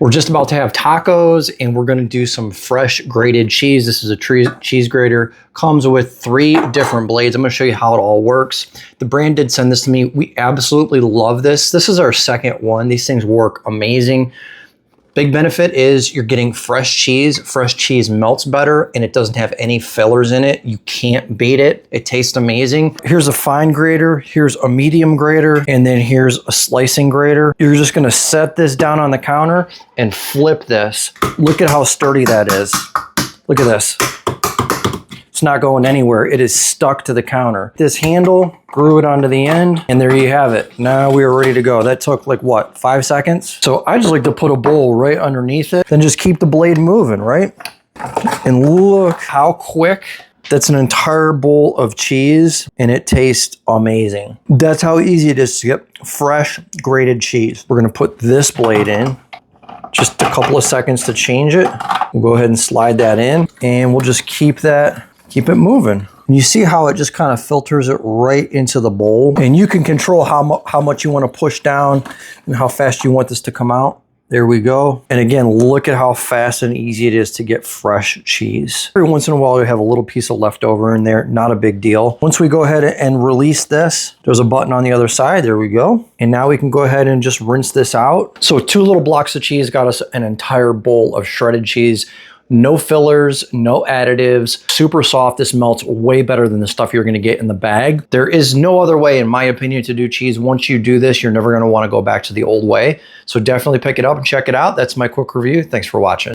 We're just about to have tacos, and we're gonna do some fresh grated cheese. This is a cheese grater. Comes with 3 different blades. I'm gonna show you how it all works. The brand did send this to me. We absolutely love this. This is our second one. These things work amazing. Big benefit is you're getting fresh cheese. Fresh cheese melts better and it doesn't have any fillers in it. You can't beat it. It tastes amazing. Here's a fine grater, here's a medium grater, and then here's a slicing grater. You're just gonna set this down on the counter and flip this. Look at how sturdy that is. Look at this. It's not going anywhere. It is stuck to the counter. This handle, screw it onto the end, and there you have it. Now we are ready to go. That took like what, 5 seconds? So I just like to put a bowl right underneath it, then just keep the blade moving, right? And look how quick. That's an entire bowl of cheese, and it tastes amazing. That's how easy it is to get fresh grated cheese. We're gonna put this blade in. Just a couple of seconds to change it. We'll go ahead and slide that in, and we'll just keep it moving. And you see how it just kind of filters it right into the bowl, and you can control how much you want to push down and how fast you want this to come out. There we go. And again, look at how fast and easy it is to get fresh cheese. Every once in a while, you have a little piece of leftover in there, not a big deal. Once we go ahead and release this, there's a button on the other side, there we go. And now we can go ahead and just rinse this out. So 2 little blocks of cheese got us an entire bowl of shredded cheese. No fillers, no additives, super soft. This melts way better than the stuff you're gonna get in the bag. There is no other way, in my opinion, to do cheese. Once you do this, you're never gonna wanna go back to the old way. So definitely pick it up and check it out. That's my quick review. Thanks for watching.